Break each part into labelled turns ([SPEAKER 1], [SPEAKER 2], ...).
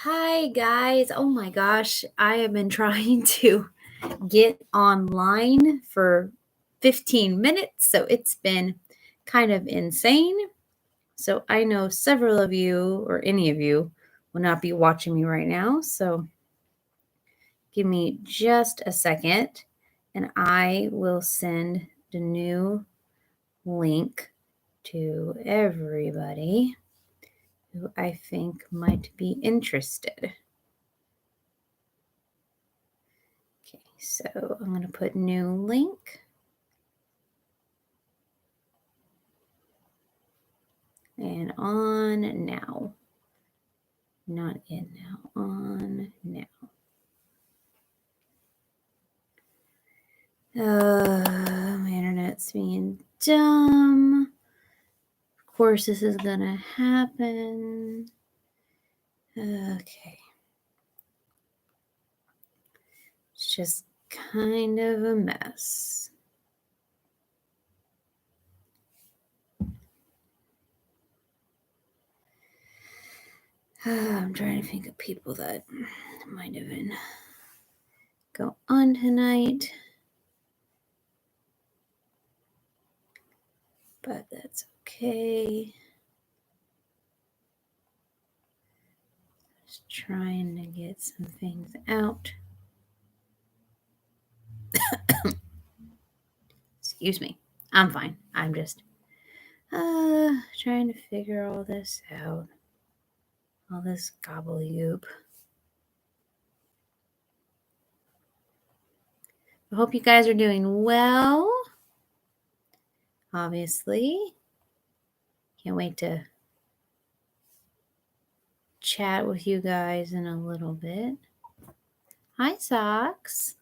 [SPEAKER 1] Hi, guys. Oh my gosh. I have been trying to get online for 15 minutes, so it's been kind of insane. So I know several of you, or any of you, will not be watching me right now. So give me just a second and I will send the new link to everybody who I think might be interested. Okay, so I'm going to put new link. And on now. Not in now. On now. My internet's being dumb. Of course, this is going to happen. Okay. It's just kind of a mess. I'm trying to think of people that might have been go on tonight. But that's okay. Just trying to get some things out. Excuse me. I'm fine. I'm just trying to figure all this out. All this gobbledygook. I hope you guys are doing well. Obviously. Can't wait to chat with you guys in a little bit. Hi, Socks.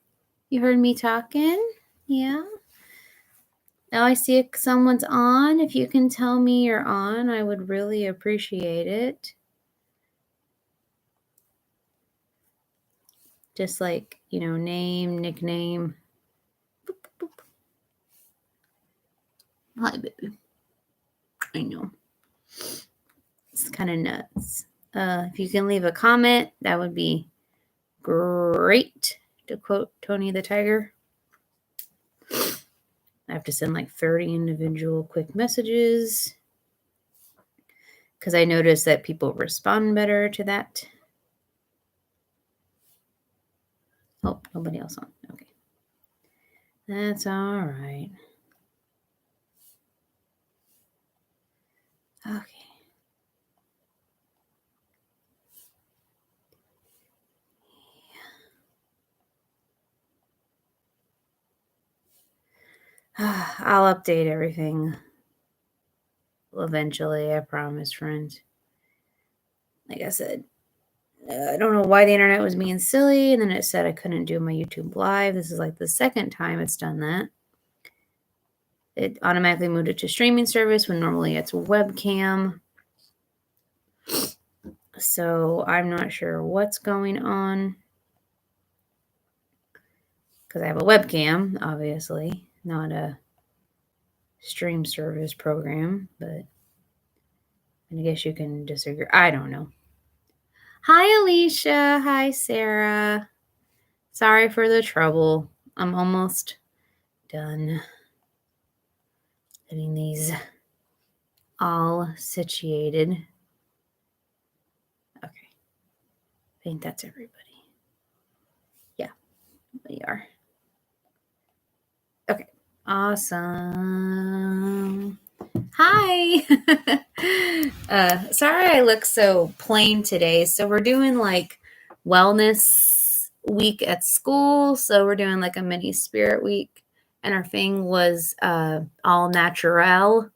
[SPEAKER 1] You heard me talking? Yeah. Now I see someone's on. If you can tell me you're on, I would really appreciate it. Just like, name, nickname. Boop, boop, boop. Hi, baby. I know. It's kind of nuts. If you can leave a comment, that would be great. To quote Tony the Tiger. I have to send like 30 individual quick messages because I noticed that people respond better to that. Oh, nobody else on. Okay. That's all right. Okay. I'll update everything eventually, I promise, friends. Like I said, I don't know why the internet was being silly, and then it said I couldn't do my YouTube live. This is like the second time it's done that. It automatically moved it to streaming service when normally it's webcam. So I'm not sure what's going on. Because I have a webcam, obviously, not a stream service program, but I guess you can disagree. I don't know. Hi, Alicia. Hi, Sarah. Sorry for the trouble. I'm almost done getting these all situated. Okay. I think that's everybody. Yeah, we are. Okay. Awesome. Hi. Sorry I look so plain today. So we're doing like wellness week at school. So we're doing like a mini spirit week. And our thing was all natural.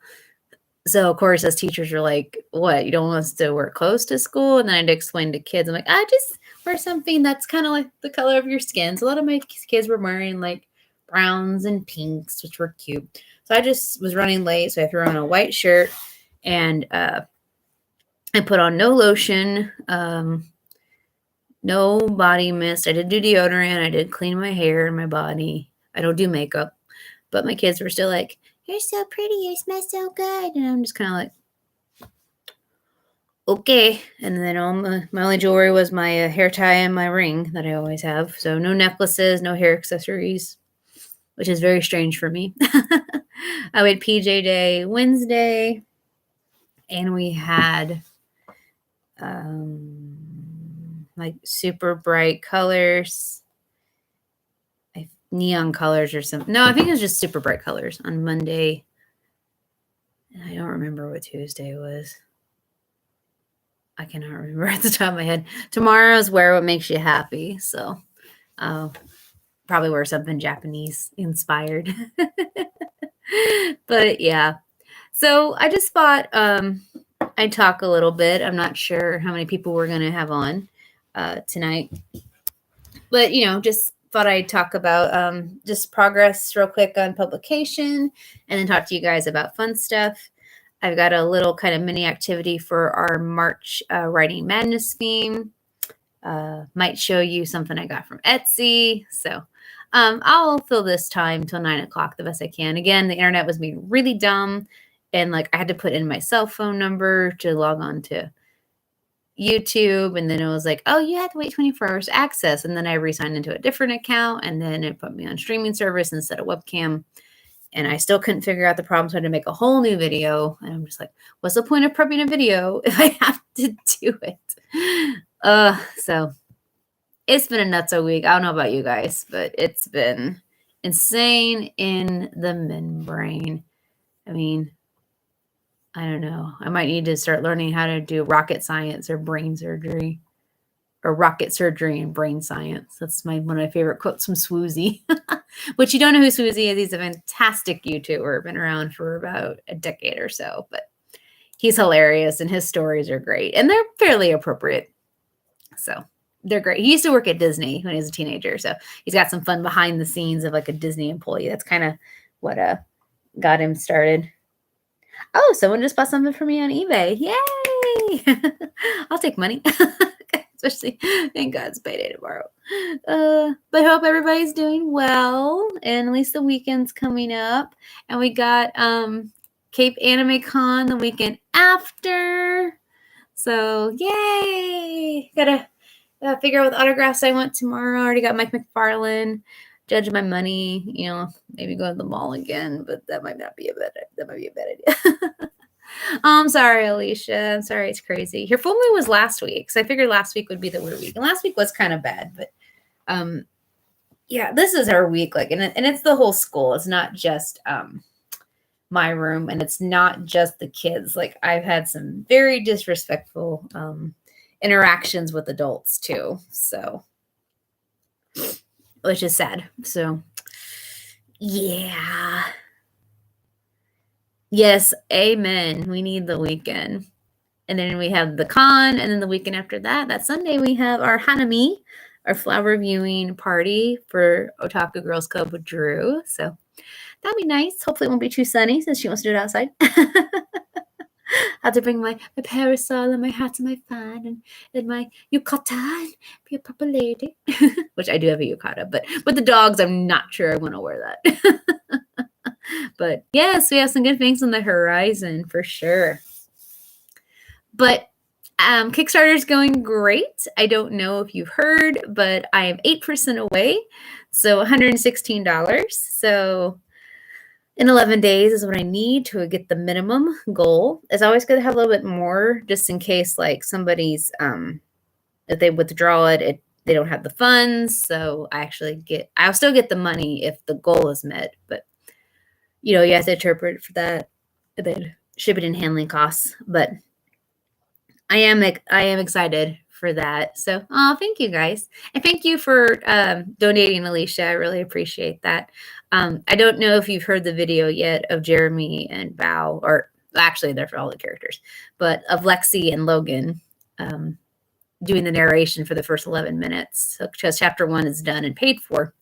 [SPEAKER 1] So of course, as teachers are like, what, you don't want us to wear clothes to school? And then I had to explain to kids, I'm like, I just wear something that's kind of like the color of your skin. So a lot of my kids were wearing like browns and pinks, which were cute. So I just was running late. So I threw on a white shirt and I put on no lotion, no body mist. I did do deodorant. I did clean my hair and my body. I don't do makeup. But my kids were still like, you're so pretty. You smell so good. And I'm just kind of like, Okay. And then all my only jewelry was my hair tie and my ring that I always have. So no necklaces, no hair accessories, which is very strange for me. I went PJ Day Wednesday, and we had like super bright colors, neon colors or something. No, I think it was just super bright colors on Monday. I don't remember what Tuesday was. I cannot remember at the top of my head. Tomorrow's wear what makes you happy. So I'll probably wear something Japanese inspired. But yeah. So I just thought I'd talk a little bit. I'm not sure how many people we're going to have on tonight. But, just thought I'd talk about just progress real quick on publication and then talk to you guys about fun stuff. I've got a little kind of mini activity for our March Writing Madness theme. Might show you something I got from Etsy. So I'll fill this time till 9 o'clock the best I can. Again, the internet was being really dumb. And like I had to put in my cell phone number to log on to YouTube. And then it was like, oh, you had to wait 24 hours to access. And then I re-signed into a different account. And then it put me on streaming service instead of webcam. And I still couldn't figure out the problem. So I had to make a whole new video. And I'm just like, what's the point of prepping a video if I have to do it? So it's been a nutso week. I don't know about you guys, but it's been insane in the membrane. I mean, I don't know. I might need to start learning how to do rocket science or brain surgery, or rocket surgery and brain science. That's one of my favorite quotes from Swoozie. Which you don't know who Swoozie is. He's a fantastic YouTuber, been around for about a decade or so, but he's hilarious and his stories are great and they're fairly appropriate. So they're great. He used to work at Disney when he was a teenager, so he's got some fun behind the scenes of like a Disney employee. That's kind of what got him started. Oh, someone just bought something for me on eBay. Yay! I'll take money. Especially, thank God it's payday tomorrow. But I hope everybody's doing well. And at least the weekend's coming up. And we got Cape Anime Con the weekend after. So, yay! Gotta figure out what autographs I want tomorrow. I already got Mike McFarlane. Judge my money, maybe go to the mall again, but that might be a bad idea. I'm sorry, Alicia. I'm sorry, it's crazy. Your full moon was last week, so I figured last week would be the weird week, and last week was kind of bad, but yeah, this is our week, and it's the whole school. It's not just my room, and it's not just the kids. Like I've had some very disrespectful interactions with adults too, so. Which is sad. So, yeah. Yes, amen. We need the weekend. And then we have the con, and then the weekend after that Sunday, we have our Hanami, our flower viewing party for Otaku Girls Club with Drew. So that'd be nice. Hopefully it won't be too sunny since she wants to do it outside. I have to bring my parasol and my hat and my fan and my yukata and be a proper lady. Which I do have a yukata, but with the dogs, I'm not sure I want to wear that. But yes, we have some good things on the horizon for sure. But Kickstarter is going great. I don't know if you've heard, but I am 8% away. So $116. So in 11 days is what I need to get the minimum goal. It's always good to have a little bit more just in case like somebody's, if they withdraw it, they don't have the funds. So I'll still get the money if the goal is met, but you have to interpret for that, and then shipping and handling costs. But I am excited for that. So, thank you guys. And thank you for donating, Alicia. I really appreciate that. I don't know if you've heard the video yet of Jeremy and Bao, or actually they're for all the characters, but of Lexi and Logan doing the narration for the first 11 minutes. So, because chapter 1 is done and paid for.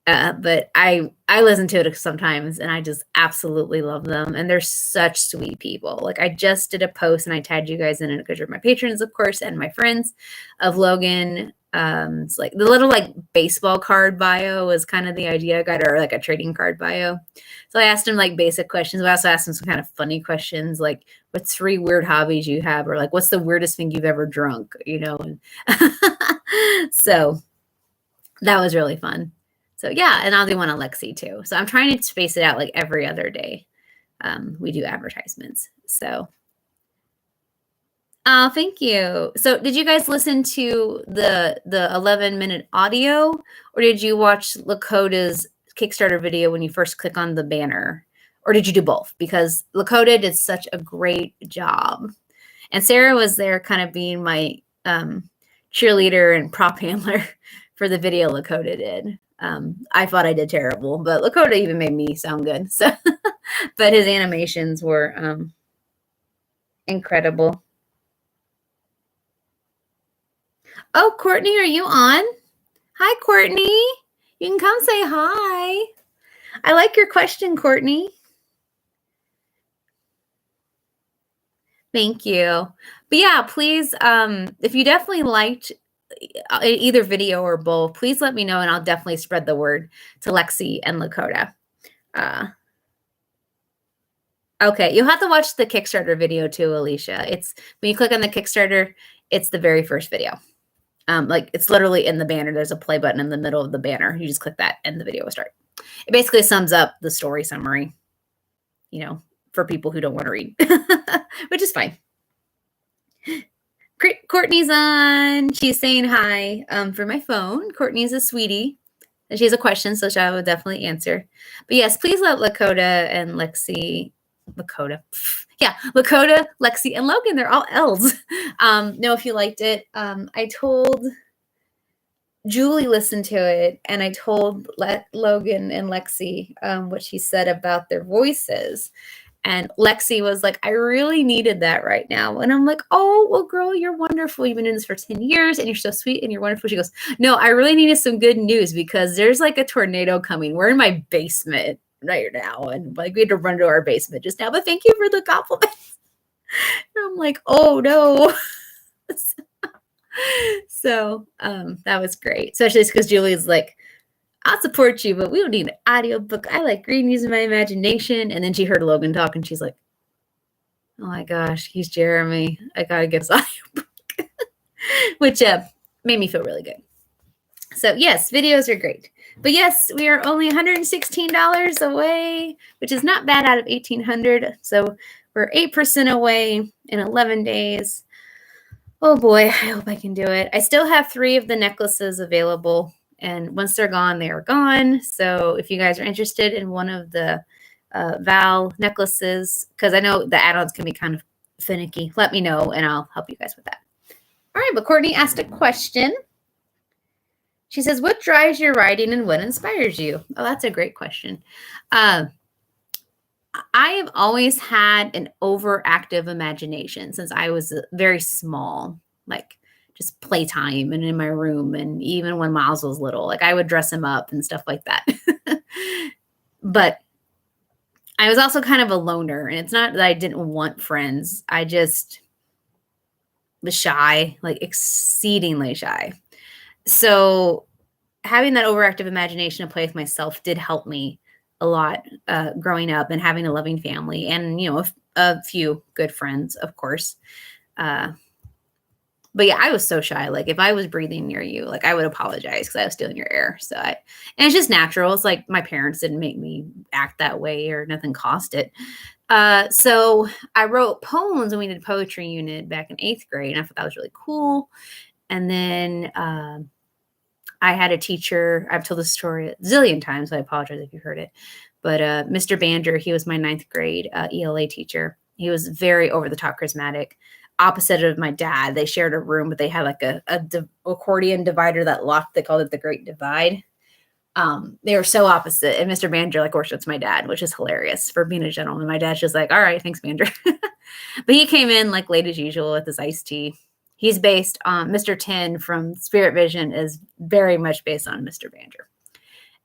[SPEAKER 1] But I listen to it sometimes and I just absolutely love them. And they're such sweet people. Like I just did a post and I tagged you guys in it because you're my patrons, of course, and my friends of Logan It's like the little like baseball card bio was kind of the idea I got, or like a trading card bio. So I asked him like basic questions. I also asked him some kind of funny questions, like what's 3 weird hobbies you have, or like what's the weirdest thing you've ever drunk, And so that was really fun. So yeah, and I'll do one on Lexi too. So I'm trying to space it out like every other day. We do advertisements. So oh, thank you. So did you guys listen to the 11-minute audio, or did you watch Lakota's Kickstarter video when you first click on the banner? Or did you do both? Because Lakota did such a great job. And Sarah was there kind of being my cheerleader and prop handler for the video Lakota did. I thought I did terrible, but Lakota even made me sound good. So, but his animations were incredible. Oh, Courtney, are you on? Hi, Courtney. You can come say hi. I like your question, Courtney. Thank you. But yeah, please, if you definitely liked either video or both, please let me know and I'll definitely spread the word to Lexi and Lakota. Okay, you'll have to watch the Kickstarter video too, Alicia. It's when you click on the Kickstarter, it's the very first video. Like it's literally in the banner. There's a play button in the middle of the banner. You just click that and the video will start. It basically sums up the story summary, for people who don't want to read, which is fine. Courtney's on. She's saying hi for my phone. Courtney's a sweetie. And she has a question, so I will definitely answer. But yes, please let Lakota and Lexi, Lakota, Lexi, and Logan, they're all L's. Know if you liked it. I told Julie listened to it, and I told Logan and Lexi what she said about their voices. And Lexi was like, I really needed that right now. And I'm like, oh, well, girl, you're wonderful. You've been doing this for 10 years and you're so sweet and you're wonderful. She goes, no, I really needed some good news because there's like a tornado coming. We're in my basement right now. And like we had to run to our basement just now. But thank you for the compliments. And I'm like, oh, no. So that was great. Especially because Julie's like, I'll support you, but we don't need an audiobook. I like reading using my imagination. And then she heard Logan talk and she's like, oh my gosh, he's Jeremy. I gotta get his audiobook. Which made me feel really good. So yes, videos are great. But yes, we are only $116 away, which is not bad out of $1,800. So we're 8% away in 11 days. Oh boy, I hope I can do it. I still have 3 of the necklaces available. And once they're gone, they are gone. So if you guys are interested in one of the Val necklaces, because I know the add-ons can be kind of finicky, let me know and I'll help you guys with that. All right, but Courtney asked a question. She says, what drives your writing and what inspires you? Oh, that's a great question. I have always had an overactive imagination since I was very small, like just playtime and in my room. And even when Miles was little, like I would dress him up and stuff like that. But I was also kind of a loner. And it's not that I didn't want friends. I just was shy, like exceedingly shy. So having that overactive imagination to play with myself did help me a lot growing up and having a loving family and, a few good friends, of course. But yeah, I was so shy. Like if I was breathing near you, like I would apologize because I was stealing your air. And it's just natural. It's like my parents didn't make me act that way or nothing caused it. So I wrote poems when we did poetry unit back in 8th grade. And I thought that was really cool. And then I had a teacher. I've told this story a zillion times, so I apologize if you heard it. But Mr. Bander, he was my 9th grade ELA teacher. He was very over the top charismatic. Opposite of my dad. They shared a room, but they had like a accordion divider that locked. They called it the Great Divide. They were so opposite. And Mr. Bander like worships my dad, which is hilarious for being a gentleman. My dad's just like, all right, thanks, Bander. But he came in like late as usual with his iced tea. He's based on Mr. Tin from Spirit Vision is very much based on Mr. Bander.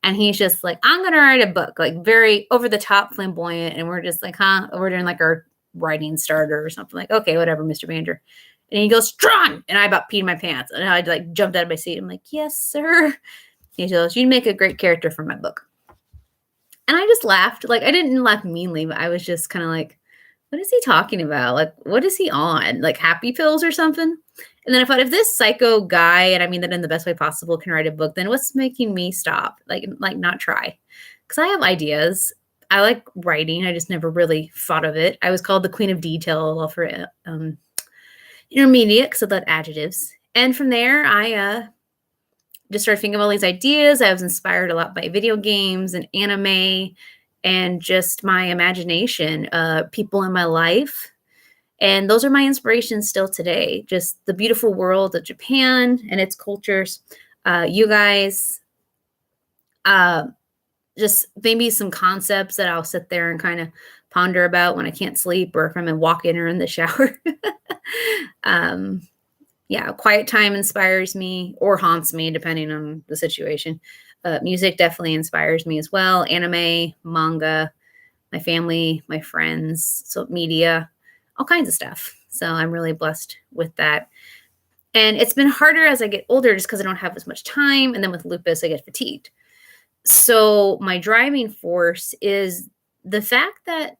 [SPEAKER 1] And he's just like, I'm going to write a book, like very over the top flamboyant. And we're just like, we're doing like our writing starter or something like, okay, whatever, Mr. Bander. And he goes, Strawn! And I about peed my pants. And I like jumped out of my seat. I'm like, yes, sir. He goes, you'd make a great character for my book. And I just laughed. Like, I didn't laugh meanly, but I was just kind of like, what is he talking about? Like, what is he on? Like happy pills or something? And then I thought, if this psycho guy, and I mean that in the best way possible, can write a book, then what's making me stop? Like not try? Because I have ideas. I like writing. I just never really thought of it. I was called the Queen of Detail for intermediate, so that adjectives. And from there, I just started thinking of all these ideas. I was inspired a lot by video games and anime and just my imagination, people in my life. And those are my inspirations still today. Just the beautiful world of Japan and its cultures. You guys, just maybe some concepts that I'll sit there and kind of ponder about when I can't sleep or if I'm walking or in the shower. Yeah, quiet time inspires me or haunts me, depending on the situation. Music definitely inspires me as well. Anime, manga, my family, my friends, so media, all kinds of stuff. So I'm really blessed with that. And it's been harder as I get older just because I don't have as much time. And then with lupus, I get fatigued. So my driving force is the fact that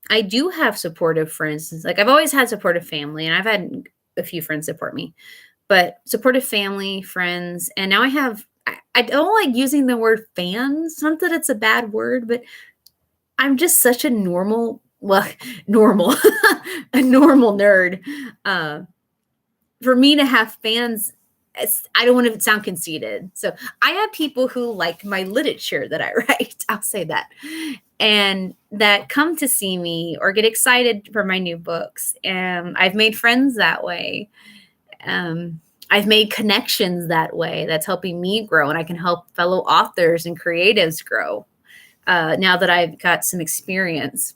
[SPEAKER 1] I do have supportive friends. Like I've always had supportive family, and I've had a few friends support me, but supportive family, friends, and now I don't like using the word fans. Not that it's a bad word, but I'm just such a normal, a normal nerd. For me to have fans, I don't want to sound conceited. So I have people who like my literature that I write. I'll say that. And that come to see me or get excited for my new books. And I've made friends that way. I've made connections that way. That's helping me grow. And I can help fellow authors and creatives grow now that I've got some experience.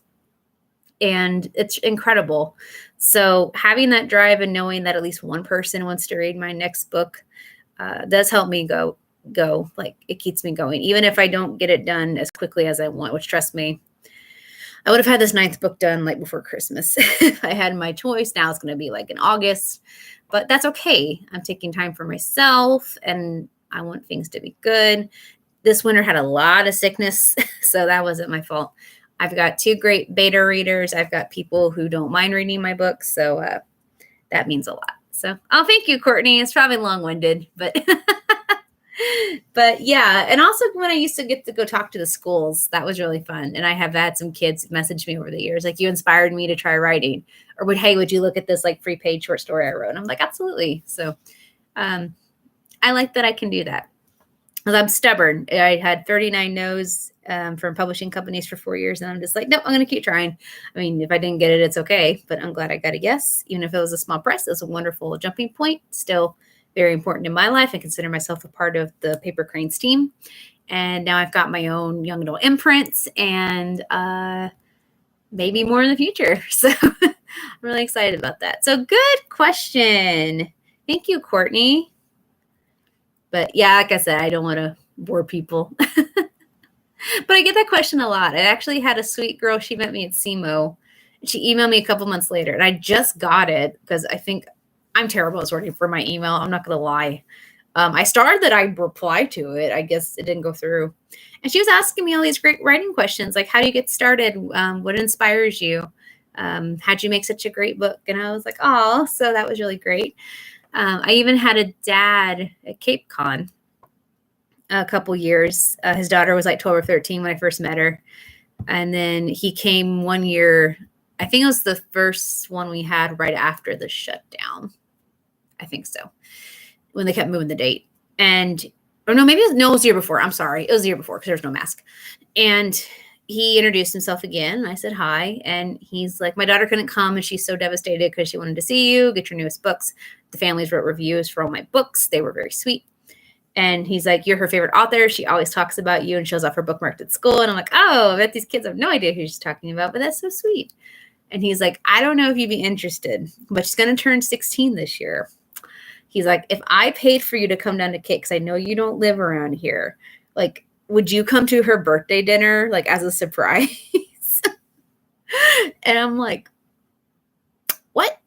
[SPEAKER 1] And it's incredible. So having that drive and knowing that at least one person wants to read my next book does help me go. Like it keeps me going, even if I don't get it done as quickly as I want, which trust me, I would have had this 9th book done like before Christmas. If I had my choice. Now it's going to be like in August, but that's okay. I'm taking time for myself and I want things to be good. This winter had a lot of sickness, so that wasn't my fault. I've got 2 great beta readers. I've got people who don't mind reading my books. So that means a lot. So thank you, Courtney. It's probably long-winded, but but yeah. And also when I used to get to go talk to the schools, that was really fun. And I have had some kids message me over the years, like, you inspired me to try writing, or hey, would you look at this like free paid short story I wrote? And I'm like, absolutely. So I like that I can do that. Because I'm stubborn. I had 39 no's from publishing companies for 4 years. And I'm just like, no, I'm going to keep trying. I mean, if I didn't get it, it's okay. But I'm glad I got a yes. Even if it was a small press, it was a wonderful jumping point. Still very important in my life. I consider myself a part of the Paper Cranes team. And now I've got my own young adult imprints and maybe more in the future. So I'm really excited about that. So good question. Thank you, Courtney. But yeah, like I said, I don't want to bore people. But I get that question a lot. I actually had a sweet girl. She met me at SEMO. She emailed me a couple months later, and I just got it because I think I'm terrible at sorting for my email. I'm not going to lie. I started that I replied to it. I guess it didn't go through. And she was asking me all these great writing questions, like, how do you get started? What inspires you? How'd you make such a great book? And I was like, oh, so that was really great. I even had a dad at Cape Con a couple years. His daughter was like 12 or 13 when I first met her. And then he came one year. I think it was the first one we had right after the shutdown. I think so. When they kept moving the date. And, or no, maybe it was the year before. I'm sorry. It was the year before because there's no mask. And he introduced himself again. I said hi. And he's like, my daughter couldn't come and she's so devastated because she wanted to see you, get your newest books. The families wrote reviews for all my books. They were very sweet. And he's like, you're her favorite author. She always talks about you and shows off her bookmarked at school. And I'm like, oh, I bet these kids have no idea who she's talking about, but that's so sweet. And he's like, I don't know if you'd be interested, but she's going to turn 16 this year. He's like, if I paid for you to come down to Cape, because I know you don't live around here, like, would you come to her birthday dinner, like, as a surprise? And I'm like, what?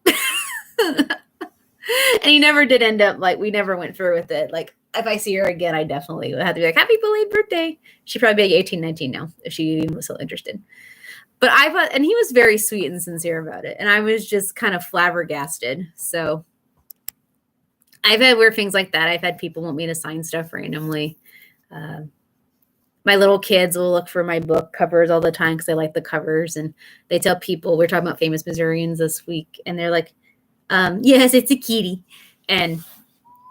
[SPEAKER 1] And he never did end up, like, we never went through with it. Like, if I see her again, I definitely would have to be like, happy belated birthday. She'd probably be like 18, 19 now if she even was so interested. But and he was very sweet and sincere about it. And I was just kind of flabbergasted. So I've had weird things like that. I've had people want me to sign stuff randomly. My little kids will look for my book covers all the time because they like the covers. And they tell people, we're talking about famous Missourians this week. And they're like, yes, it's a kitty. And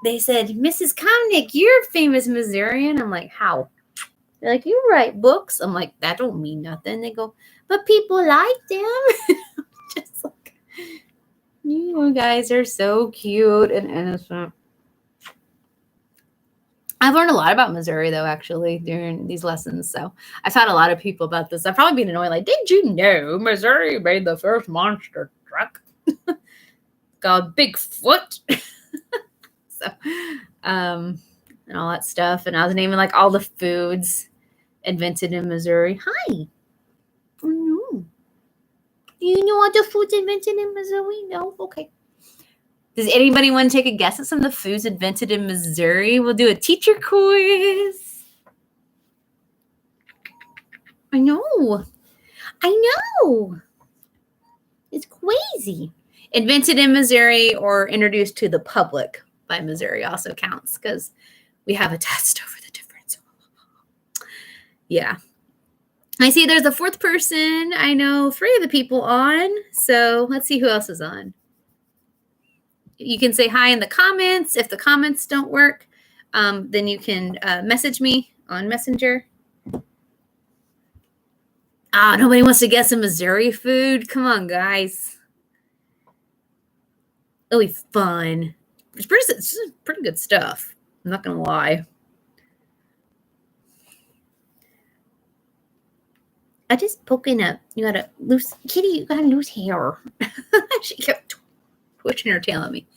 [SPEAKER 1] they said, Mrs. Comnick, you're a famous Missourian. I'm like, how? They're like, you write books. I'm like, that don't mean nothing. They go, but people like them. Just like, you guys are so cute and innocent. I've learned a lot about Missouri, though, actually, during these lessons. So I've had a lot of people about this. I've probably been annoyed, like, did you know Missouri made the first monster truck called Bigfoot? So, and all that stuff. And I was naming, like, all the foods invented in Missouri. Hi. Oh, do you know all the foods invented in Missouri? No? Okay. Does anybody want to take a guess at some of the foods invented in Missouri? We'll do a teacher quiz. I know. It's crazy. Invented in Missouri or introduced to the public by Missouri also counts because we have a test over the difference. Yeah. I see there's a fourth person. I know 3 of the people on. So let's see who else is on. You can say hi in the comments. If the comments don't work, then you can message me on Messenger. Nobody wants to guess a Missouri food? Come on, guys. It'll be fun. It's pretty good stuff. I'm not going to lie. I just poking up. You got a loose kitty. You got a loose hair. She kept twitching her tail at me.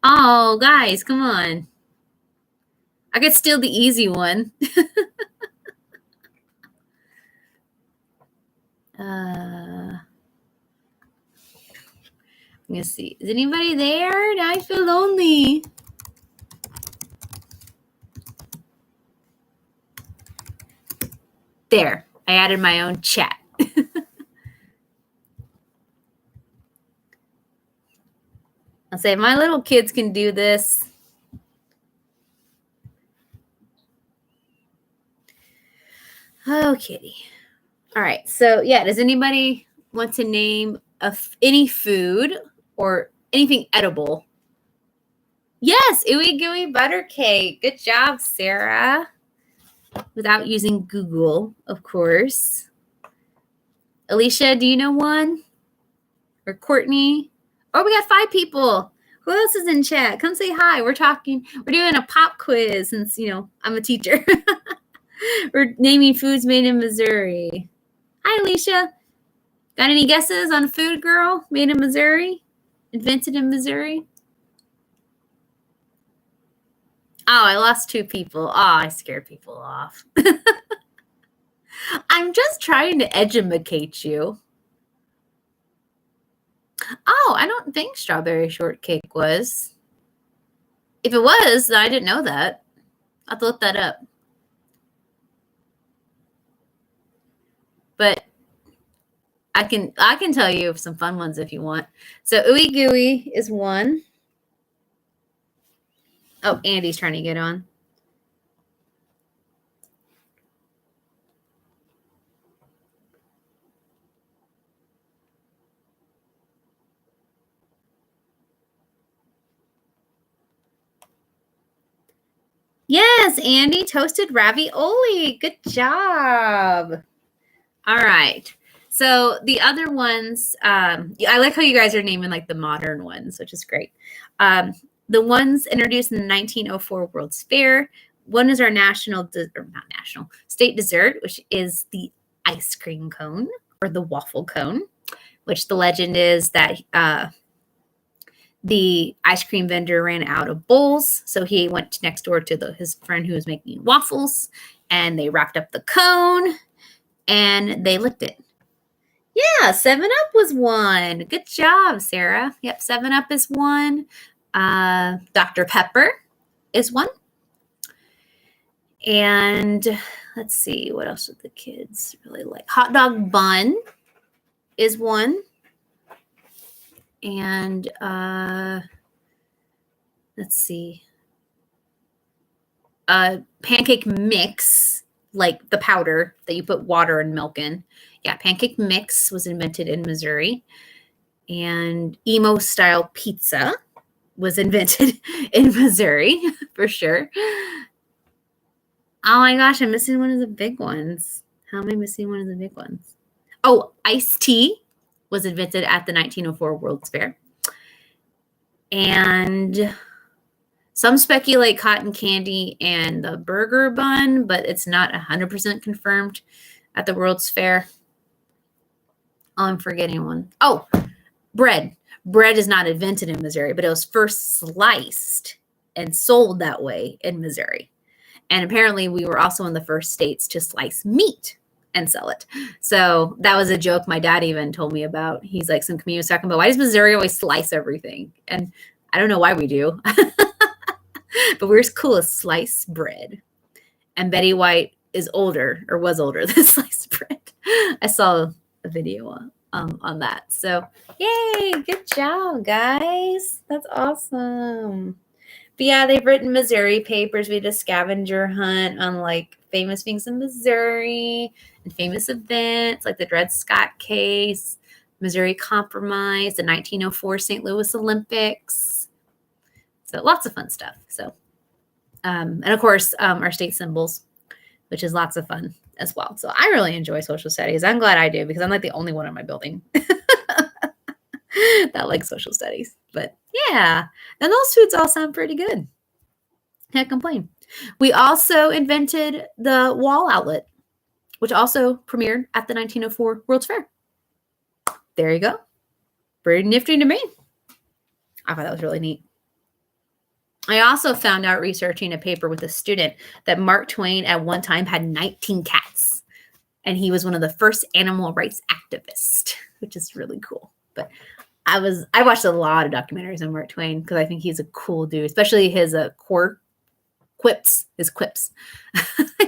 [SPEAKER 1] Oh, guys, come on. I could steal the easy one. I'm going to see. Is anybody there? Now I feel lonely. There. I added my own chat. I'll say, my little kids can do this. Oh, kitty. All right. So, yeah, does anybody want to name any food or anything edible? Yes, ooey gooey butter cake. Good job, Sarah. Without using Google, of course. Alicia, do you know one? Or Courtney? Oh, we got 5 people. Who else is in chat? Come say hi. We're doing a pop quiz since, I'm a teacher. We're naming foods made in Missouri. Hi, Alicia. Got any guesses on food, girl? Made in Missouri? Invented in Missouri? Oh, I lost 2 people. Oh, I scared people off. I'm just trying to educate you. Oh, I don't think strawberry shortcake was. If it was, then I didn't know that. I'll have to look that up. But I can tell you some fun ones if you want. So ooey gooey is one. Oh, Andy's trying to get on. Yes, Andy, toasted ravioli. Good job. All right. So the other ones, I like how you guys are naming like the modern ones, which is great. The ones introduced in the 1904 World's Fair. One is our state dessert, which is the ice cream cone or the waffle cone, which the legend is that the ice cream vendor ran out of bowls. So he went next door to his friend who was making waffles, and they wrapped up the cone and they licked it. Yeah, 7-Up was one. Good job, Sarah. Yep, 7-Up is one. Dr. Pepper is one. And let's see, what else did the kids really like? Hot dog bun is one. And let's see. Pancake mix, like the powder that you put water and milk in. Yeah, pancake mix was invented in Missouri. And emo style pizza was invented in Missouri for sure. Oh my gosh, I'm missing one of the big ones. How am I missing one of the big ones? Oh, iced tea was invented at the 1904 World's Fair. And some speculate cotton candy and the burger bun, but it's not 100% confirmed at the World's Fair. Oh, I'm forgetting one. Oh, bread. Bread is not invented in Missouri, but it was first sliced and sold that way in Missouri. And apparently we were also in the first states to slice meat and sell it. So that was a joke my dad even told me about. He's like, some comedian was talking about, why does Missouri always slice everything? And I don't know why we do. But we're as cool as sliced bread. And Betty White is older, or was older than sliced bread. I saw a video on that. So yay, good job, guys. That's awesome. But yeah, they've written Missouri papers. We did a scavenger hunt on like famous things in Missouri and famous events like the Dred Scott case, Missouri Compromise, the 1904 St. Louis Olympics. So lots of fun stuff. So, and of course, our state symbols, which is lots of fun as well. So I really enjoy social studies. I'm glad I do because I'm like the only one in my building that likes social studies. But yeah, and those foods all sound pretty good. Can't complain. We also invented the wall outlet, which also premiered at the 1904 World's Fair. There you go. Pretty nifty to me. I thought that was really neat. I also found out researching a paper with a student that Mark Twain at one time had 19 cats. And he was one of the first animal rights activists, which is really cool. But I watched a lot of documentaries on Mark Twain because I think he's a cool dude, especially his quips.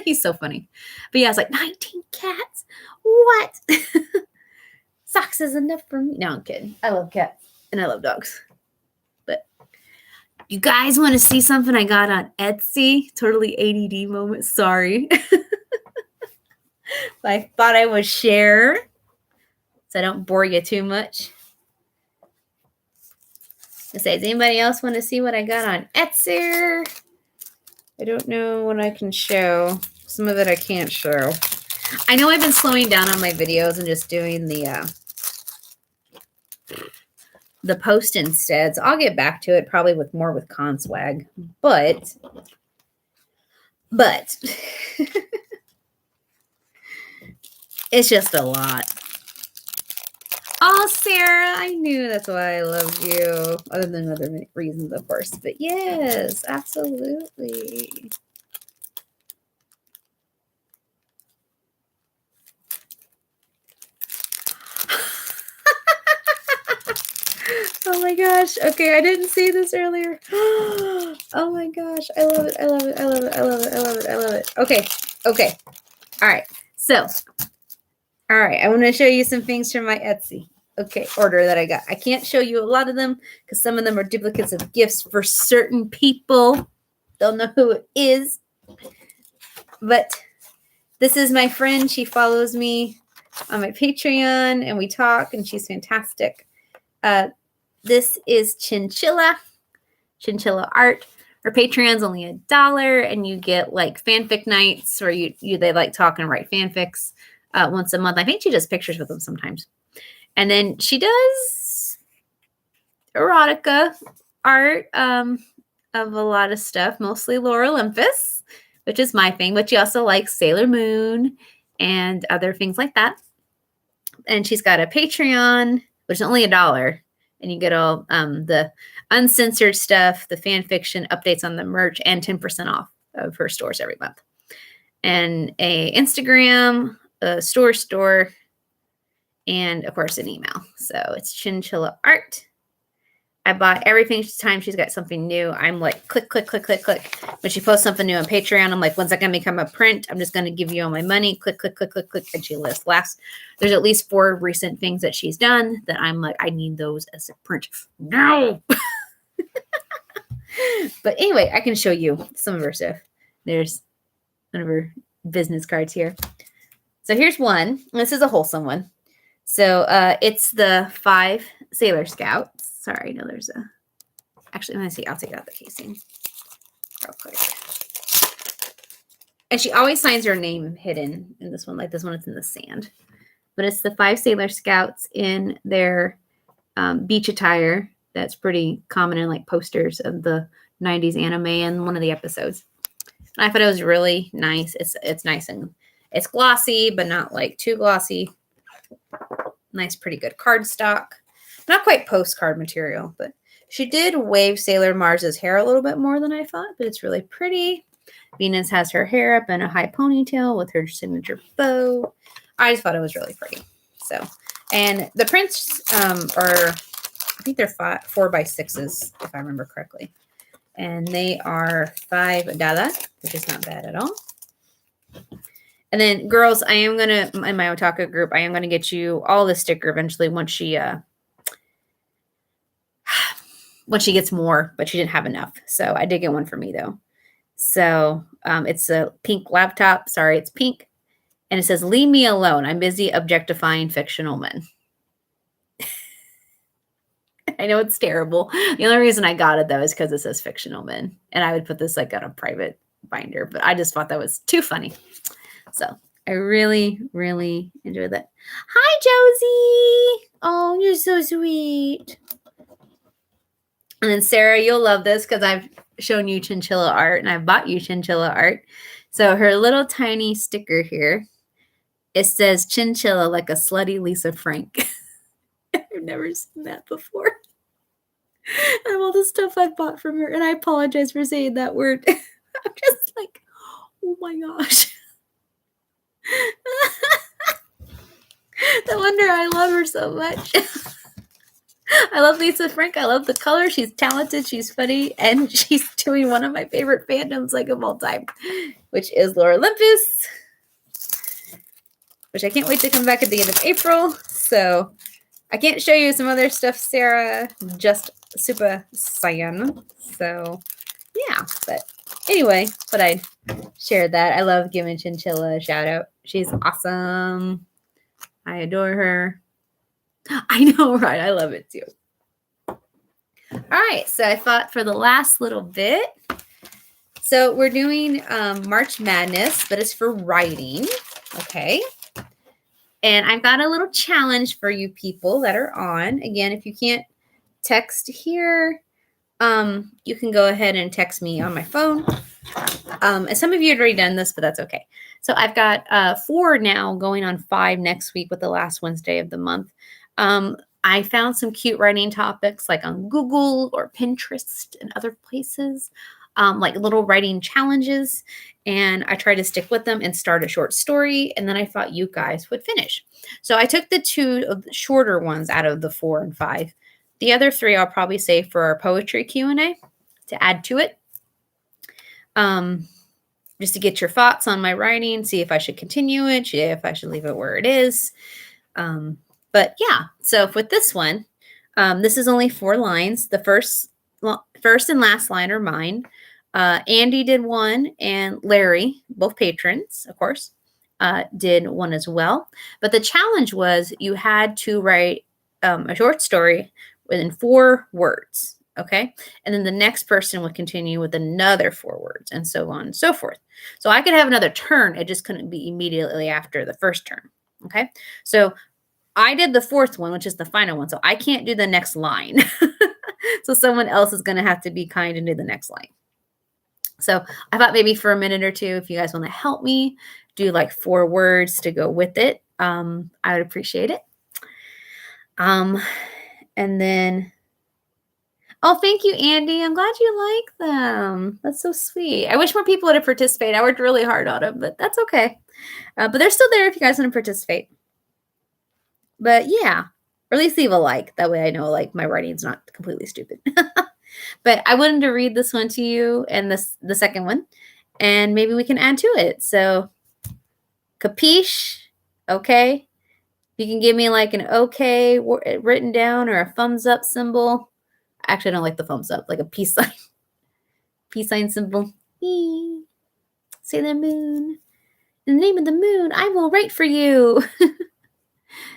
[SPEAKER 1] He's so funny. But yeah, I was like, 19 cats? What? Socks is enough for me. No, I'm kidding. I love cats and I love dogs. But you guys want to see something I got on Etsy? Totally ADD moment. Sorry. I thought I would share so I don't bore you too much. Does anybody else want to see what I got on Etsy? I don't know what I can show. Some of it I can't show. I know I've been slowing down on my videos and just doing the post instead. So I'll get back to it probably with Conswag. But it's just a lot. Oh, Sarah, I knew that's why I loved you. Other than other reasons, of course. But yes, absolutely. Oh my gosh. Okay, I didn't see this earlier. Oh my gosh. I love it. I love it. I love it. I love it. I love it. I love it. Okay. Okay. All right. So, all right. I want to show you some things from my Etsy. Okay, order that I got. I can't show you a lot of them because some of them are duplicates of gifts for certain people. Don't know who it is. But this is my friend. She follows me on my Patreon and we talk and she's fantastic. This is Chinchilla Art. Her Patreon's only $1 and you get like fanfic nights where they like talk and write fanfics once a month. I think she does pictures with them sometimes. And then she does erotica art of a lot of stuff, mostly Lore Olympus, which is my thing, but she also likes Sailor Moon and other things like that. And she's got a Patreon, which is only $1. And you get all the uncensored stuff, the fan fiction, updates on the merch, and 10% off of her stores every month. And a Instagram, a store, and of course an email. So it's Chinchilla Art. I bought everything time she's got something new. I'm like, click, click, click, click, click. When she posts something new on Patreon, I'm like, when's that going to become a print? I'm just going to give you all my money. Click, click, click, click, click. And she lists last. There's at least 4 recent things that she's done that I'm like, I need those as a print. No. But anyway, I can show you some of her stuff. There's one of her business cards here. So here's one. This is a wholesome one. So it's the 5 Sailor Scouts. Sorry, no, there's a... Actually, let me see. I'll take out the casing real quick. And she always signs her name hidden in this one. Like this one, it's in the sand. But it's the 5 Sailor Scouts in their beach attire. That's pretty common in like posters of the 90s anime in one of the episodes. And I thought it was really nice. It's nice and it's glossy, but not like too glossy. Nice, pretty good cardstock. Not quite postcard material, but she did wave Sailor Mars's hair a little bit more than I thought, but it's really pretty. Venus has her hair up in a high ponytail with her signature bow. I just thought it was really pretty. So, and the prints are, I think they're 4x6s, if I remember correctly. And they are $5, which is not bad at all. And then, girls, I am going to, in my Otaka group, I am going to get you all the sticker eventually once she gets more, but she didn't have enough. So I did get one for me, though. So it's a pink laptop. Sorry, it's pink. And it says, leave me alone. I'm busy objectifying fictional men. I know it's terrible. The only reason I got it, though, is because it says fictional men. And I would put this like on a private binder. But I just thought that was too funny. So I really, really enjoyed that. Hi, Josie. Oh, you're so sweet. And then Sarah, you'll love this because I've shown you chinchilla art and I bought you chinchilla art. So her little tiny sticker here, it says chinchilla like a slutty Lisa Frank. I've never seen that before. And all the stuff I bought from her. And I apologize for saying that word. I'm just like, oh my gosh. No wonder I love her so much. I love Lisa Frank. I love the color. She's talented. She's funny. And she's doing one of my favorite fandoms like of all time, which is Lore Olympus, which I can't wait to come back at the end of April. So I can't show you some other stuff, Sarah. Just Super Saiyan. So yeah, but anyway, but I shared that. I love giving Chinchilla a shout out. She's awesome. I adore her. I know, right? I love it too. All right, so I thought for the last little bit, so we're doing March Madness, but it's for writing, okay? And I've got a little challenge for you people that are on. Again, if you can't text here, you can go ahead and text me on my phone. And some of you had already done this, but that's okay. So I've got 4 now going on 5 next week with the last Wednesday of the month. I found some cute writing topics like on Google or Pinterest and other places, like little writing challenges. And I tried to stick with them and start a short story. And then I thought you guys would finish. So I took the 2 of the shorter ones out of the 4 and 5. The other 3 I'll probably save for our poetry Q&A to add to it. Just to get your thoughts on my writing, see if I should continue it, if I should leave it where it is. But yeah, so with this one, this is only 4 lines. The first and last line are mine. Andy did one, and Larry, both patrons, of course, did one as well. But the challenge was you had to write a short story within 4 words. Okay. And then the next person would continue with another 4 words and so on and so forth. So I could have another turn. It just couldn't be immediately after the first turn. Okay. So I did the 4th one, which is the final one. So I can't do the next line. So someone else is going to have to be kind and do the next line. So I thought maybe for a minute or 2, if you guys want to help me do like 4 words to go with it, I would appreciate it. And then, oh, thank you, Andy. I'm glad you like them. That's so sweet. I wish more people would have participated. I worked really hard on them, but that's okay. But they're still there if you guys want to participate. But yeah. Or at least leave a like. That way I know like my writing's not completely stupid. But I wanted to read this one to you and the second one, and maybe we can add to it. So, capiche? Okay. You can give me like an okay written down or a thumbs up symbol. Actually, I don't like the thumbs up, like a peace sign. Peace sign symbol. Say the moon. In the name of the moon, I will write for you.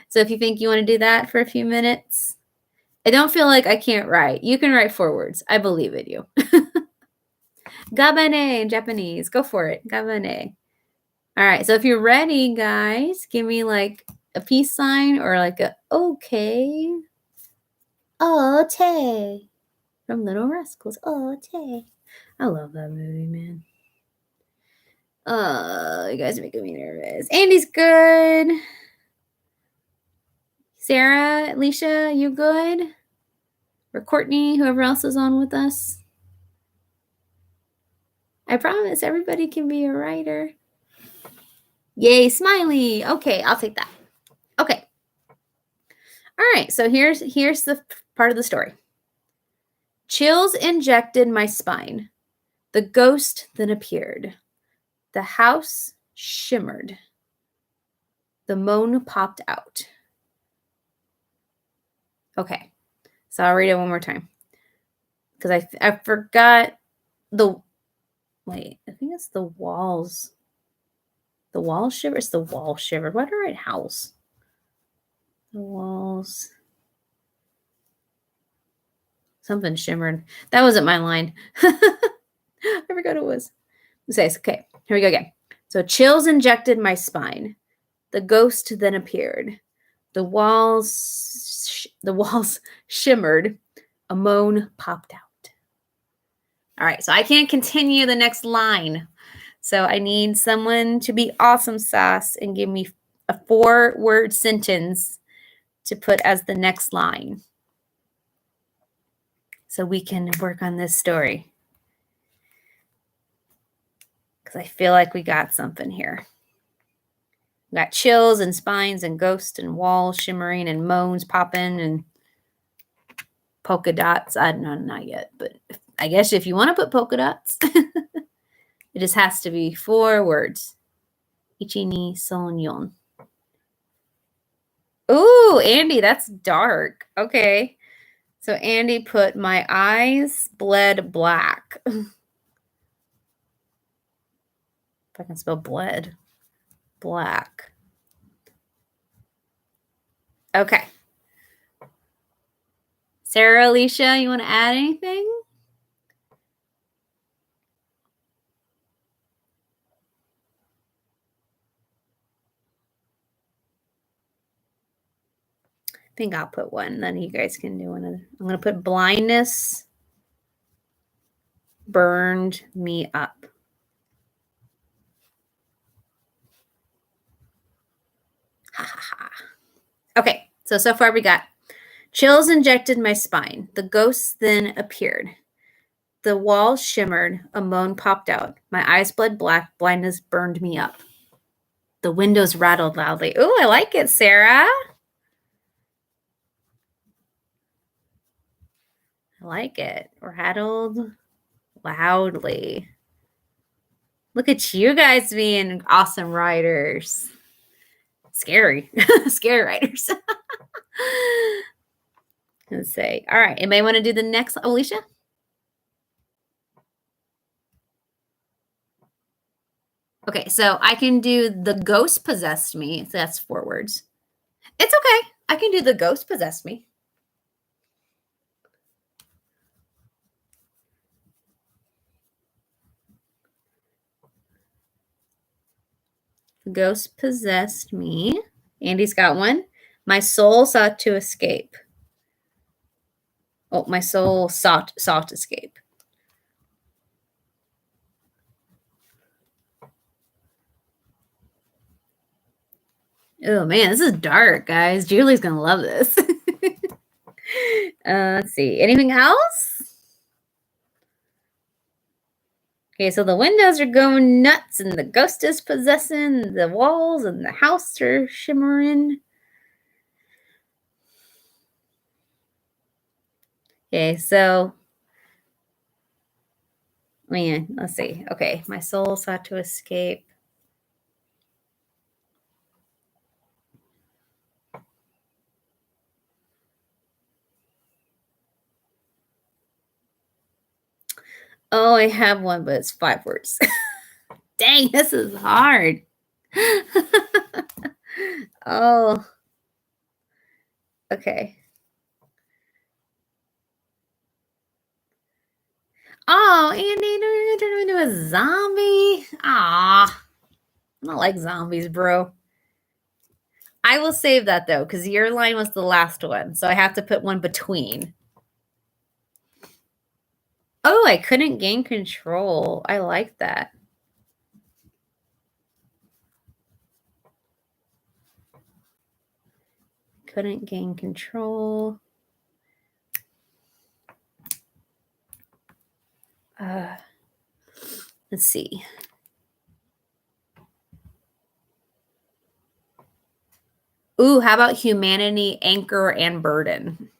[SPEAKER 1] So if you think you want to do that for a few minutes, I don't feel like I can't write. You can write 4 words. I believe in you. Gabane in Japanese. Go for it. Gabane. All right. So if you're ready, guys, give me like a peace sign or like a okay. Oh, Tay. From Little Rascals. Oh, Tay. I love that movie, man. You guys are making me nervous. Andy's good. Sarah, Alicia, you good? Or Courtney, whoever else is on with us. I promise everybody can be a writer. Yay, Smiley. Okay, I'll take that. Okay. All right, so here's the part of the story. Chills injected my spine. The ghost then appeared. The house shimmered. The moan popped out. Okay, so I'll read it one more time. Because I forgot the... Wait, I think it's the walls. The wall shiver? It's the wall shiver. Why did I write house? The walls... Something shimmered. That wasn't my line. I forgot it was. Okay, here we go again. So chills injected my spine. The ghost then appeared. The walls shimmered. A moan popped out. All right, so I can't continue the next line. So I need someone to be awesome sauce and give me a 4-word sentence to put as the next line, so we can work on this story. Because I feel like we got something here. We got chills and spines and ghosts and walls shimmering and moans popping and polka dots. I don't know, not yet, but I guess if you want to put polka dots, it just has to be 4 words. Ichi ni son yon. Ooh, Andy, that's dark. Okay. So Andy put my eyes bled black. If I can spell bled. Black. Okay. Sarah, Alicia, you want to add anything? I think I'll put one. Then you guys can do one. I'm going to put blindness burned me up. Ha ha ha. Okay, so far we got chills injected my spine. The ghost then appeared. The walls shimmered. A moan popped out. My eyes bled black. Blindness burned me up. The windows rattled loudly. Ooh, I like it, Sarah. I like it. Rattled loudly. Look at you guys being awesome writers. Scary. Scary writers. Let's say. All right. Anybody want to do the next, Alicia? Okay, so I can do the ghost possessed me. So that's 4 words. It's okay. I can do the ghost possessed me. The ghost possessed me. Andy's got one. My soul sought to escape. Oh, my soul sought escape. Oh man, this is dark, guys. Julie's gonna love this. Let's see. Anything else? Okay, so the windows are going nuts, and the ghost is possessing the walls, and the house are shimmering. Okay, so man, let's see. Okay, my soul sought to escape. Oh, I have one, but it's 5 words. Dang, this is hard. Oh, okay. Oh, Andy, you're gonna turn him into a zombie? Ah, I don't like zombies, bro. I will save that though, because your line was the last one, so I have to put one between. Oh, I couldn't gain control. I like that. Couldn't gain control. Let's see. Ooh, how about humanity, anchor, and burden?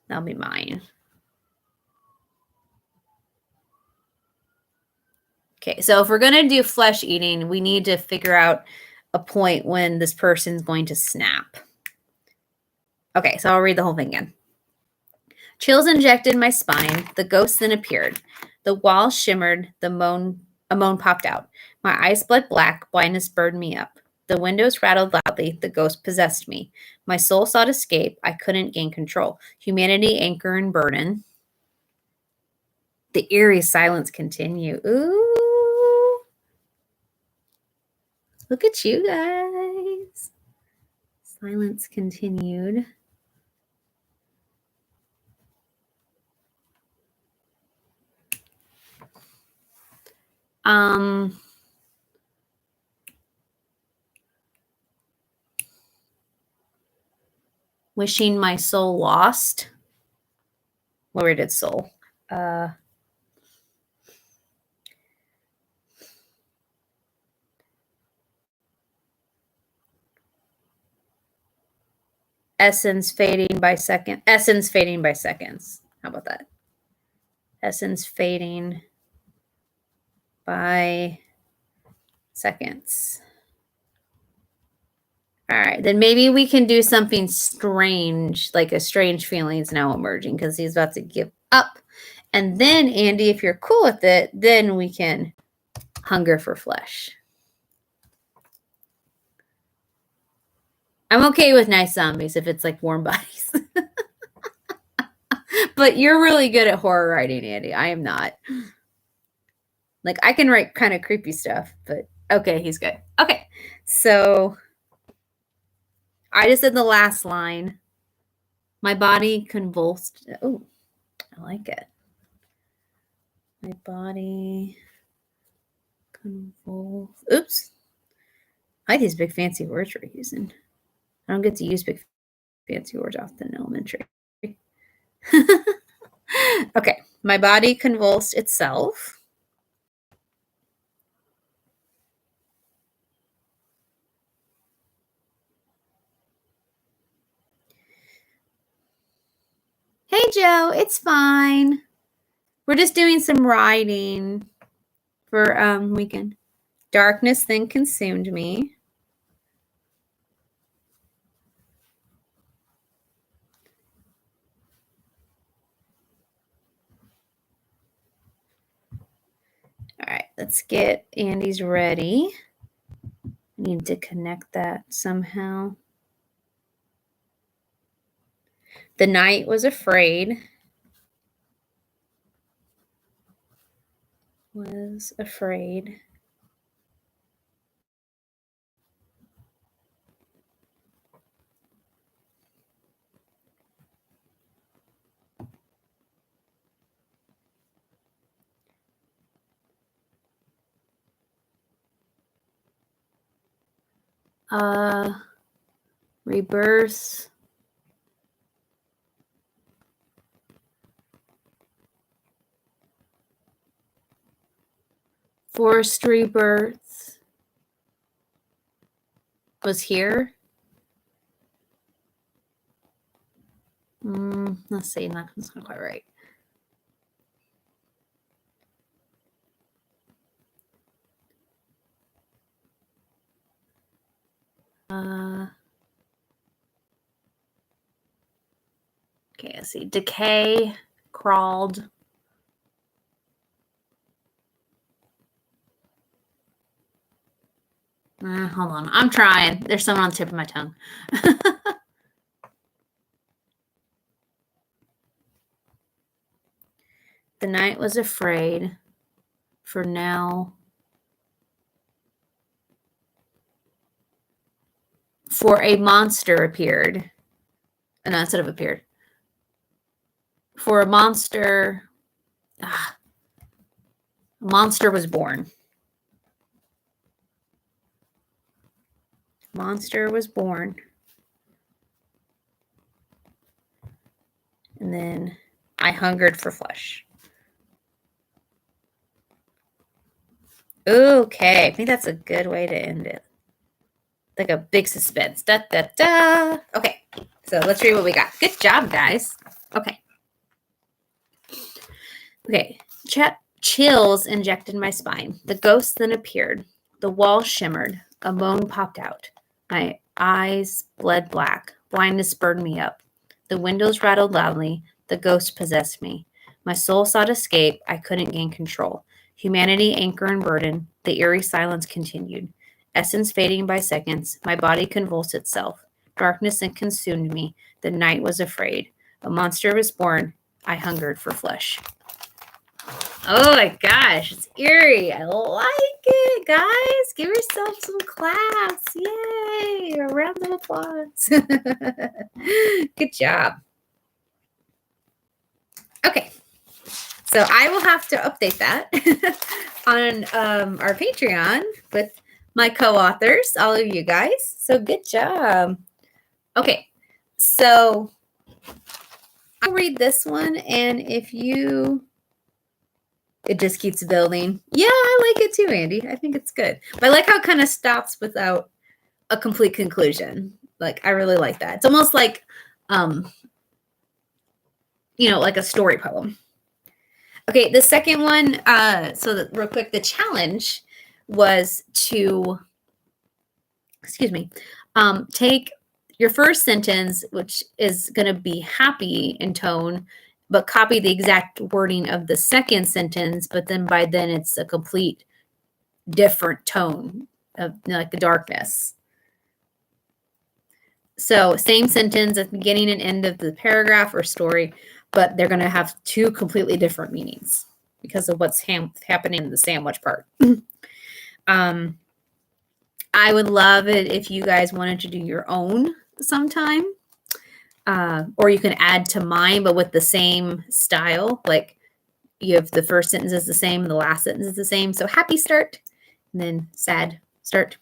[SPEAKER 1] That'll be mine. Okay, so if we're going to do flesh eating, we need to figure out a point when this person's going to snap. Okay, so I'll read the whole thing again. Chills injected my spine. The ghost then appeared. The wall shimmered. A moan popped out. My eyes bled black. Blindness burned me up. The windows rattled loudly. The ghost possessed me. My soul sought escape. I couldn't gain control. Humanity, anchor, and burden. The eerie silence continued. Ooh. Look at you guys. Silence continued. Wishing my soul lost. Where did soul? Essence fading by second. Essence fading by seconds. How about that? Essence fading by seconds. All right, then maybe we can do something strange, like a strange feeling is now emerging because he's about to give up. And then, Andy, if you're cool with it, then we can hunger for flesh. I'm okay with nice zombies if it's like warm bodies. But you're really good at horror writing, Andy. I am not. Like, I can write kind of creepy stuff, but okay, he's good. Okay, so I just said the last line. My body convulsed. Oh, I like it. My body convulsed. Oops. I like these big fancy words we're using. I don't get to use big fancy words often in elementary. Okay, my body convulsed itself. Hey, Joe, it's fine. We're just doing some writing for weekend. Darkness then consumed me. All right, let's get Andy's ready. I need to connect that somehow. The night was afraid. Was afraid. Rebirth. Forced rebirth. was here. Let's see. That's not quite right. Okay, let's see. Decay, crawled. Hold on. I'm trying. There's someone on the tip of my tongue. The night was afraid. For now. For a monster appeared. No, instead of appeared. For a monster. A monster was born. Monster was born. And then I hungered for flesh. Okay, I think that's a good way to end it. Like a big suspense. Da, da, da. Okay, so let's read what we got. Good job, guys. Okay. Okay, chills injected my spine. The ghost then appeared. The wall shimmered. A moan popped out. My eyes bled black. Blindness burned me up. The windows rattled loudly. The ghost possessed me. My soul sought escape. I couldn't gain control. Humanity, anchor, and burden. The eerie silence continued. Essence fading by seconds. My body convulsed itself. Darkness consumed me. The night was afraid. A monster was born. I hungered for flesh. Oh my gosh, it's eerie. I like it, guys. Give yourself some claps. Yay. A round of applause. Good job. Okay. So I will have to update that on our Patreon with my co-authors, all of you guys. So good job. Okay. So I'll read this one, and if you... It just keeps building. Yeah, I like it too, Andy. I think it's good. But I like how it kind of stops without a complete conclusion. Like, I really like that. It's almost like, like a story poem. Okay, the second one, real quick, the challenge was to, take your first sentence, which is going to be happy in tone, but copy the exact wording of the second sentence, but then by then it's a complete different tone of like the darkness. So same sentence at the beginning and end of the paragraph or story, but they're going to have two completely different meanings because of what's happening in the sandwich part. I would love it if you guys wanted to do your own sometime. Or you can add to mine, but with the same style. Like you have the first sentence is the same, and the last sentence is the same. So happy start, and then sad start.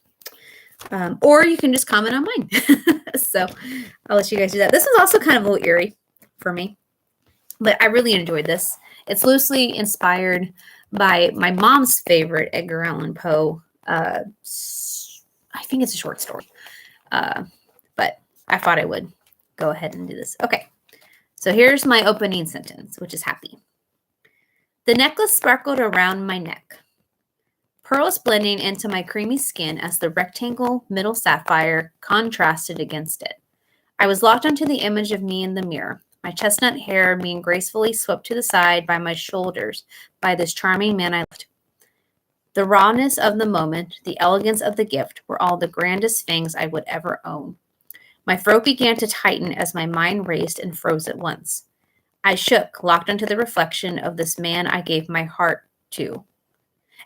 [SPEAKER 1] Or you can just comment on mine. So I'll let you guys do that. This is also kind of a little eerie for me, but I really enjoyed this. It's loosely inspired by my mom's favorite Edgar Allan Poe. I think it's a short story, but I thought I would go ahead and do this. Okay, so here's my opening sentence, which is happy. The necklace sparkled around my neck, pearls blending into my creamy skin as the rectangle middle sapphire contrasted against it. I was locked onto the image of me in the mirror, my chestnut hair being gracefully swept to the side by my shoulders by this charming man I loved. The rawness of the moment, the elegance of the gift were all the grandest things I would ever own. My throat began to tighten as my mind raced and froze at once. I shook, locked onto the reflection of this man I gave my heart to.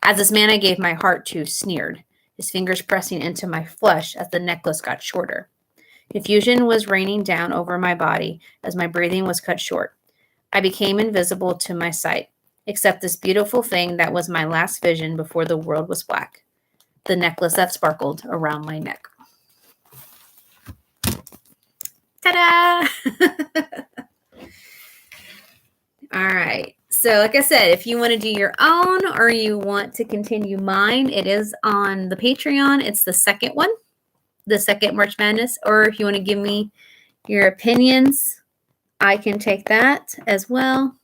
[SPEAKER 1] As this man I gave my heart to sneered, his fingers pressing into my flesh as the necklace got shorter. Confusion was raining down over my body as my breathing was cut short. I became invisible to my sight, except this beautiful thing that was my last vision before the world was black, the necklace that sparkled around my neck. Ta-da! All right. So like I said, if you want to do your own or you want to continue mine, it is on the Patreon. It's the second one. the second March Madness, or if you want to give me your opinions, I can take that as well.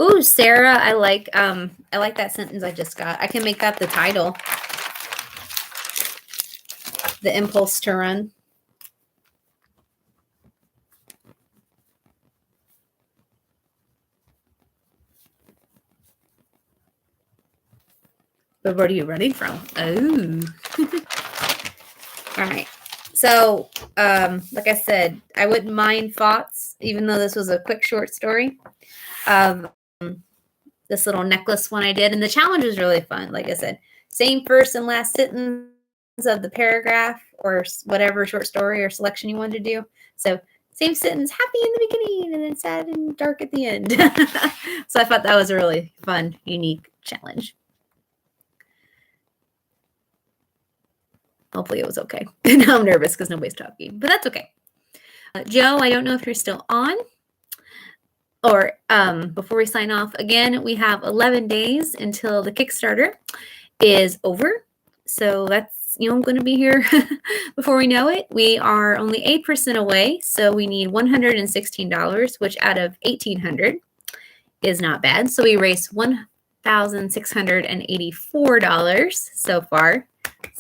[SPEAKER 1] Ooh, Sarah, I like that sentence I just got. I can make that the title. The impulse to run. But what are you running from? Oh. All right. So, like I said, I wouldn't mind thoughts, even though this was a quick short story of this little necklace one I did. And the challenge was really fun. Like I said, same first and last sentence of the paragraph or whatever short story or selection you wanted to do. So same sentence, happy in the beginning and then sad and dark at the end. So I thought that was a really fun, unique challenge. Hopefully it was okay. Now I'm nervous because nobody's talking, but that's okay. Joe, I don't know if you're still on. Or before we sign off, again, we have 11 days until the Kickstarter is over. So that's, I'm going to be here before we know it. We are only 8% away. So we need $116, which out of $1,800 is not bad. So we raised $1,684 so far.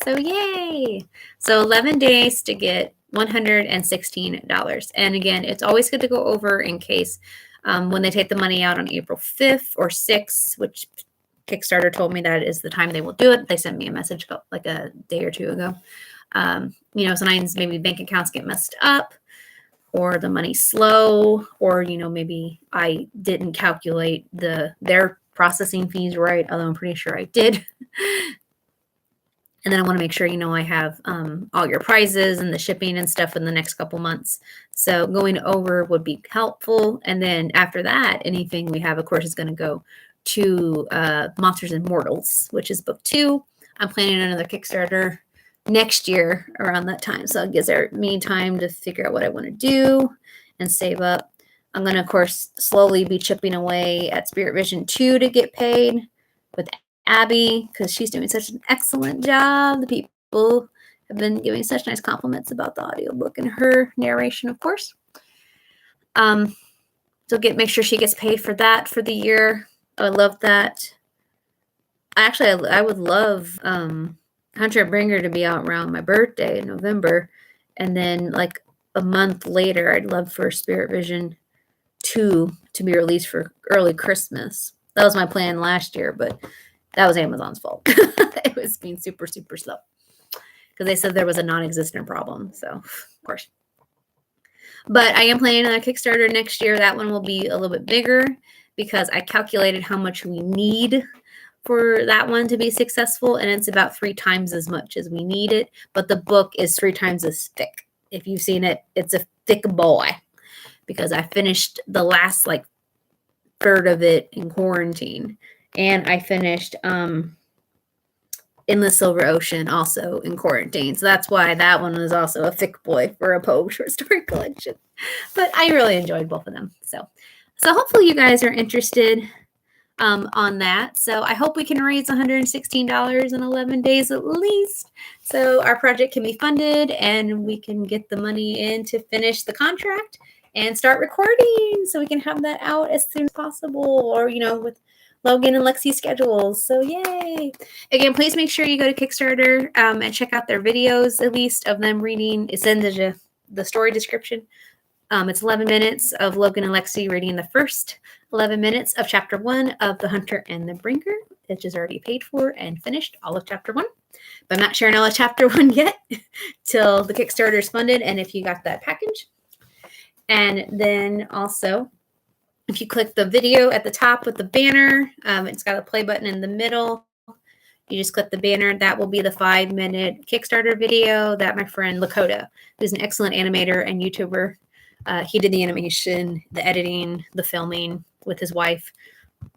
[SPEAKER 1] So yay. So 11 days to get $116. And again, it's always good to go over in case when they take the money out on April 5th or 6th, which Kickstarter told me that is the time they will do it. They sent me a message like a day or two ago. Sometimes maybe bank accounts get messed up or the money's slow, or, maybe I didn't calculate their processing fees right, although I'm pretty sure I did. And then I want to make sure, I have all your prizes and the shipping and stuff in the next couple months. So going over would be helpful. And then after that, anything we have, of course, is going to go to Monsters and Mortals, which is book 2. I'm planning another Kickstarter next year around that time. So it gives me time to figure out what I want to do and save up. I'm going to, of course, slowly be chipping away at Spirit Vision 2 to get paid with Abby, because she's doing such an excellent job. The people have been giving such nice compliments about the audiobook and her narration, of course. So make sure she gets paid for that for the year. I love that. Actually, I would love Hunter Bringer to be out around my birthday in November. And then like a month later, I'd love for Spirit Vision 2 to be released for early Christmas. That was my plan last year, but that was Amazon's fault. It was being super, super slow because they said there was a non-existent problem. So, of course. But I am planning on a Kickstarter next year. That one will be a little bit bigger because I calculated how much we need for that one to be successful. And it's about 3 times as much as we need it. But the book is 3 times as thick. If you've seen it, it's a thick boy because I finished the last third of it in quarantine. And I finished In the Silver Ocean also in quarantine. So that's why that one was also a thick boy for a Poe short story collection. But I really enjoyed both of them. So hopefully you guys are interested on that. So I hope we can raise $116 in 11 days at least. So our project can be funded and we can get the money in to finish the contract and start recording so we can have that out as soon as possible, or, with Logan and Lexi's schedules. So yay. Again, please make sure you go to Kickstarter and check out their videos, at least of them reading. It's in the story description. It's 11 minutes of Logan and Lexi reading the first 11 minutes of chapter 1 of The Hunter and the Bringer, which is already paid for and finished, all of chapter 1. But I'm not sharing all of chapter 1 yet till the Kickstarter is funded and if you got that package. And then also, if you click the video at the top with the banner, it's got a play button in the middle. You just click the banner. That will be the 5-minute Kickstarter video that my friend Lakota, who's an excellent animator and YouTuber, he did the animation, the editing, the filming with his wife.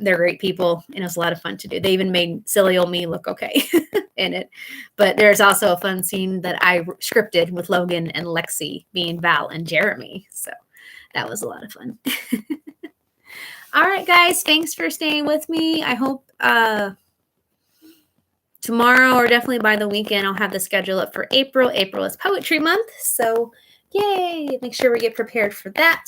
[SPEAKER 1] They're great people, and it was a lot of fun to do. They even made silly old me look okay in it. But there's also a fun scene that I scripted with Logan and Lexi being Val and Jeremy. So that was a lot of fun. All right, guys. Thanks for staying with me. I hope tomorrow or definitely by the weekend, I'll have the schedule up for April. April is Poetry Month, so yay! Make sure we get prepared for that.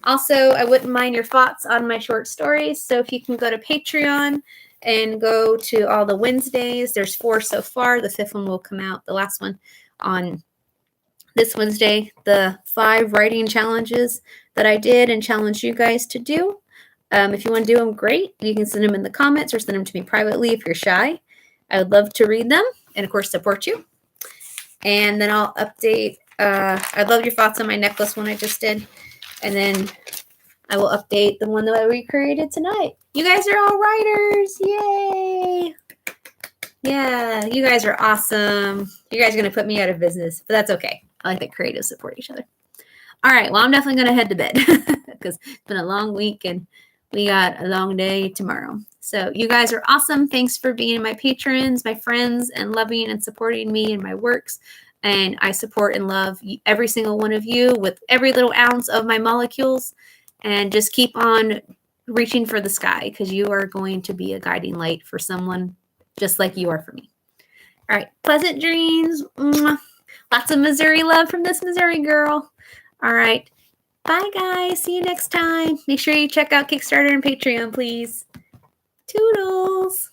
[SPEAKER 1] Also, I wouldn't mind your thoughts on my short stories. So if you can go to Patreon and go to all the Wednesdays, there's 4 so far. The 5th one will come out, the last one, on this Wednesday. The 5 writing challenges that I did and challenged you guys to do. If you want to do them, great. You can send them in the comments or send them to me privately if you're shy. I would love to read them and, of course, support you. And then I'll update. I'd love your thoughts on my necklace one I just did. And then I will update the one that I recreated tonight. You guys are all writers. Yay. Yeah, you guys are awesome. You guys are going to put me out of business, but that's okay. I like that creatives support each other. All right, well, I'm definitely going to head to bed because it's been a long week and we got a long day tomorrow. So you guys are awesome. Thanks for being my patrons, my friends, and loving and supporting me and my works. And I support and love every single one of you with every little ounce of my molecules. And just keep on reaching for the sky because you are going to be a guiding light for someone just like you are for me. All right. Pleasant dreams. Mwah. Lots of Missouri love from this Missouri girl. All right. Bye, guys. See you next time. Make sure you check out Kickstarter and Patreon, please. Toodles.